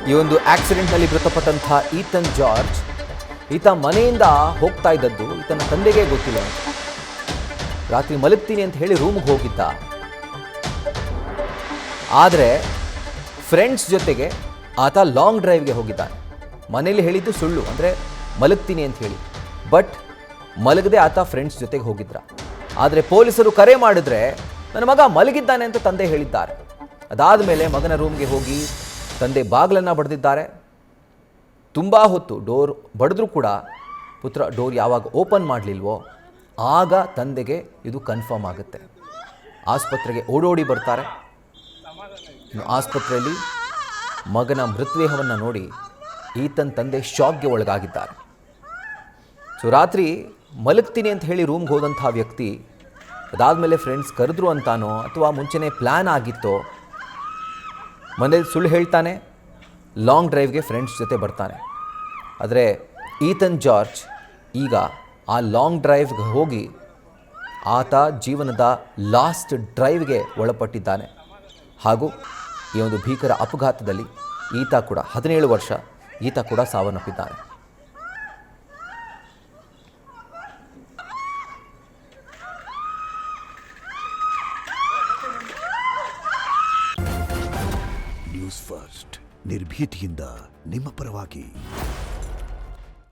ಈ ಒಂದು ಆಕ್ಸಿಡೆಂಟ್ನಲ್ಲಿ ಮೃತಪಟ್ಟಂತಹ ಈತನ್ ಜಾರ್ಜ್ ಈತ ಮನೆಯಿಂದ ಹೋಗ್ತಾ ಇದ್ದದ್ದು ಈತನ ತಂದೆಗೆ ಗೊತ್ತಿಲ್ಲ. ರಾತ್ರಿ ಮಲಗ್ತೀನಿ ಅಂತ ಹೇಳಿ ರೂಮ್ಗೆ ಹೋಗಿದ್ದ. ಆದರೆ ಫ್ರೆಂಡ್ಸ್ ಜೊತೆಗೆ ಆತ ಲಾಂಗ್ ಡ್ರೈವ್ಗೆ ಹೋಗಿದ್ದಾನೆ. ಮನೇಲಿ ಹೇಳಿದ್ದು ಸುಳ್ಳು, ಅಂದರೆ ಮಲಗ್ತೀನಿ ಅಂತ ಹೇಳಿ. ಬಟ್ ಮಲಗದೆ ಆತ ಫ್ರೆಂಡ್ಸ್ ಜೊತೆಗೆ ಹೋಗಿದ್ರ. ಆದರೆ ಪೊಲೀಸರು ಕರೆ ಮಾಡಿದ್ರೆ ನನ್ನ ಮಗ ಮಲಗಿದ್ದಾನೆ ಅಂತ ತಂದೆ ಹೇಳಿದ್ದಾರೆ. ಅದಾದ ಮೇಲೆ ಮಗನ ರೂಮ್ಗೆ ಹೋಗಿ ತಂದೆ ಬಾಗಿಲನ್ನು ಬಡಿದಿದ್ದಾರೆ. ತುಂಬ ಹೊತ್ತು ಡೋರ್ ಬಡಿದ್ರೂ ಕೂಡ ಪುತ್ರ ಡೋರ್ ಯಾವಾಗ ಓಪನ್ ಮಾಡಲಿಲ್ವೋ ಆಗ ತಂದೆಗೆ ಇದು ಕನ್ಫರ್ಮ್ ಆಗುತ್ತೆ. ಆಸ್ಪತ್ರೆಗೆ ಓಡೋಡಿ ಬರ್ತಾರೆ. ಇನ್ನು ಆಸ್ಪತ್ರೆಯಲ್ಲಿ ಮಗನ ಮೃತದೇಹವನ್ನು ನೋಡಿ ಈತನ ತಂದೆ ಶಾಕ್ಗೆ ಒಳಗಾಗಿದ್ದಾರೆ. ಸೊ ರಾತ್ರಿ ಮಲಗ್ತೀನಿ ಅಂತ ಹೇಳಿ ರೂಮ್ಗೆ ಹೋದಂಥ ವ್ಯಕ್ತಿ ಅದಾದಮೇಲೆ ಫ್ರೆಂಡ್ಸ್ ಕರೆದ್ರು ಅಂತಾನೋ ಅಥವಾ ಮುಂಚೆನೇ ಪ್ಲ್ಯಾನ್ ಆಗಿತ್ತೋ, ಮನೇಲಿ ಸುಳ್ಳು ಹೇಳ್ತಾನೆ, ಲಾಂಗ್ ಡ್ರೈವ್ಗೆ ಫ್ರೆಂಡ್ಸ್ ಜೊತೆ ಬರ್ತಾನೆ. ಆದರೆ ಈತನ್ ಜಾರ್ಜ್ ಈಗ ಆ ಲಾಂಗ್ ಡ್ರೈವ್ಗೆ ಹೋಗಿ ಆತ ಜೀವನದ ಲಾಸ್ಟ್ ಡ್ರೈವ್ಗೆ ಒಳಪಟ್ಟಿದ್ದಾನೆ. ಹಾಗೂ ಈ ಒಂದು ಭೀಕರ ಅಪಘಾತದಲ್ಲಿ ಈತ ಕೂಡ 17 ವರ್ಷ ಈತ ಕೂಡ ಸಾವನ್ನಪ್ಪಿದ್ದಾನೆ. ನ್ಯೂಸ್ ಫಸ್ಟ್ ನಿರ್ಭೀತಿಯಿಂದ ನಿಮ್ಮ ಪರವಾಗಿ.